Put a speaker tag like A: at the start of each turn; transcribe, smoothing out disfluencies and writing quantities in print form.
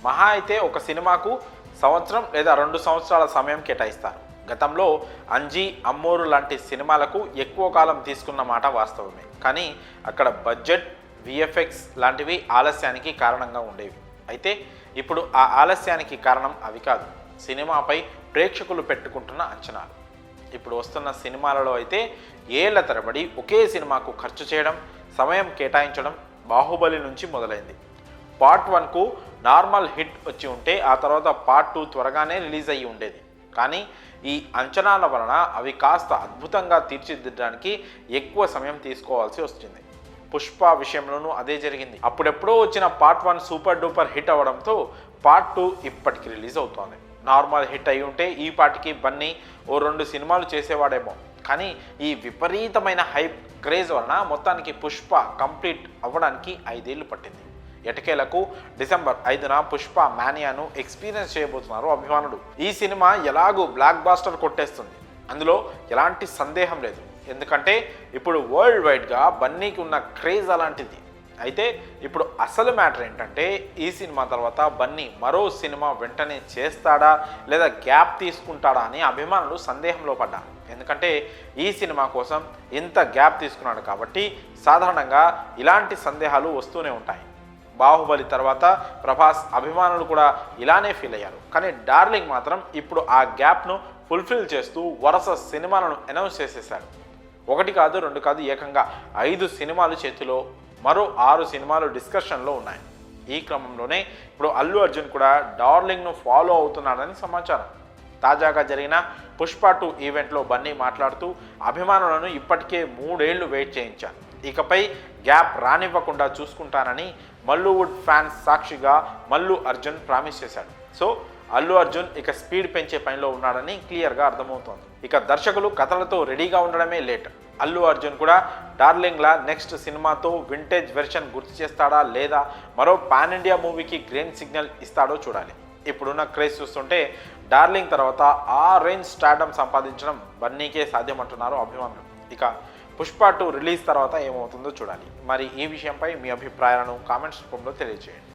A: మహా అయితే ఒక సినిమాకు సంవత్సరం లేదా 2 సంవత్సరాల సమయం కేటాయిస్తారు. గతంలో అంజీ, అమ్మోరు లాంటి సినిమాలకు ఎక్కువ కాలం తీసుకున్న మాట వాస్తవమే. కానీ అక్కడ బడ్జెట్, విఎఫ్ఎక్స్ లాంటివి ఆలస్యానికి కారణంగా ఉండేవి. అయితే ఇప్పుడు ఆ ఆలస్యానికి కారణం అవి కాదు, సినిమాపై ప్రేక్షకులు పెట్టుకుంటున్న అంచనాలు. ఇప్పుడు వస్తున్న సినిమాలలో అయితే ఏళ్ల తరబడి ఒకే సినిమాకు ఖర్చు చేయడం, సమయం కేటాయించడం బాహుబలి నుంచి మొదలైంది. పార్ట్ 1కు నార్మల్ హిట్ వచ్చి ఉంటే ఆ తర్వాత పార్ట్ 2 త్వరగానే రిలీజ్ అయ్యి ఉండేది. కానీ ఈ అంచనాల వలన అవి కాస్త అద్భుతంగా తీర్చిదిద్దడానికి ఎక్కువ సమయం తీసుకోవాల్సి వచ్చింది. పుష్ప విషయంలోనూ అదే జరిగింది. అప్పుడెప్పుడో వచ్చిన పార్ట్ 1 సూపర్ డూపర్ హిట్ అవ్వడంతో పార్ట్ 2 ఇప్పటికి రిలీజ్ అవుతోంది. నార్మల్ హిట్ అయి ఉంటే ఈ పాటికి బన్నీ ఓ 2 సినిమాలు చేసేవాడేమో. కానీ ఈ విపరీతమైన హైప్, క్రేజ్ వలన మొత్తానికి పుష్ప కంప్లీట్ అవ్వడానికి 5 ఏళ్ళు పట్టింది. ఎటకేలకు డిసెంబర్ 5న పుష్ప మానియాను ఎక్స్పీరియన్స్ చేయబోతున్నారు అభిమానులు. ఈ సినిమా ఎలాగూ బ్లాక్ బాస్టర్ కొట్టేస్తుంది, అందులో ఎలాంటి సందేహం లేదు. ఎందుకంటే ఇప్పుడు వరల్డ్ వైడ్గా బన్నీకి ఉన్న క్రేజ్ అలాంటిది. అయితే ఇప్పుడు అసలు మ్యాటర్ ఏంటంటే ఈ సినిమా తర్వాత బన్నీ మరో సినిమా వెంటనే చేస్తాడా లేదా గ్యాప్ తీసుకుంటాడా అని అభిమానులు సందేహంలో పడ్డారు. ఎందుకంటే ఈ సినిమా కోసం ఇంత గ్యాప్ తీసుకున్నాడు కాబట్టి సాధారణంగా ఇలాంటి సందేహాలు వస్తూనే ఉంటాయి. బాహుబలి తర్వాత ప్రభాస్ అభిమానులు కూడా ఇలానే ఫీల్ అయ్యారు. కానీ డార్లింగ్ మాత్రం ఇప్పుడు ఆ గ్యాప్ను ఫుల్ఫిల్ చేస్తూ వరుస సినిమాలను అనౌన్స్ చేసేశాడు. 1 కాదు 2 కాదు, ఏకంగా 5 సినిమాలు చేతిలో, మరో 6 సినిమాలు డిస్కషన్లో ఉన్నాయి. ఈ క్రమంలోనే ఇప్పుడు అల్లు అర్జున్ కూడా డార్లింగ్ను ఫాలో అవుతున్నాడని సమాచారం. తాజాగా జరిగిన పుష్ప 2 ఈవెంట్లో బన్నీ మాట్లాడుతూ అభిమానులను ఇప్పటికే 3 ఏళ్లు వెయిట్ చేయించాను, ఇకపై గ్యాప్ రానివ్వకుండా చూసుకుంటానని మల్లువుడ్ ఫ్యాన్స్ సాక్షిగా మల్లు అర్జున్ ప్రామిస్ చేశాడు. సో అల్లు అర్జున్ ఇక స్పీడ్ పెంచే పనిలో ఉన్నాడని క్లియర్గా అర్థమవుతోంది. ఇక దర్శకులు కథలతో రెడీగా ఉండడమే లేట్. అల్లు అర్జున్ కూడా డార్లింగ్లా నెక్స్ట్ సినిమాతో వింటేజ్ వెర్షన్ గుర్తు చేస్తాడా లేదా మరో పాన్ ఇండియా మూవీకి గ్రీన్ సిగ్నల్ ఇస్తాడో చూడాలి. ఇప్పుడున్న క్రేజ్ చూస్తుంటే డార్లింగ్ తర్వాత ఆ రేంజ్ స్టార్డమ్ సంపాదించడం బన్నీకే సాధ్యమంటున్నారు అభిమానులు. ఇక పుష్ప 2 రిలీజ్ తర్వాత ఏమవుతుందో చూడాలి. మరి ఈ విషయంపై మీ అభిప్రాయాలను కామెంట్స్ రూపంలో తెలియజేయండి.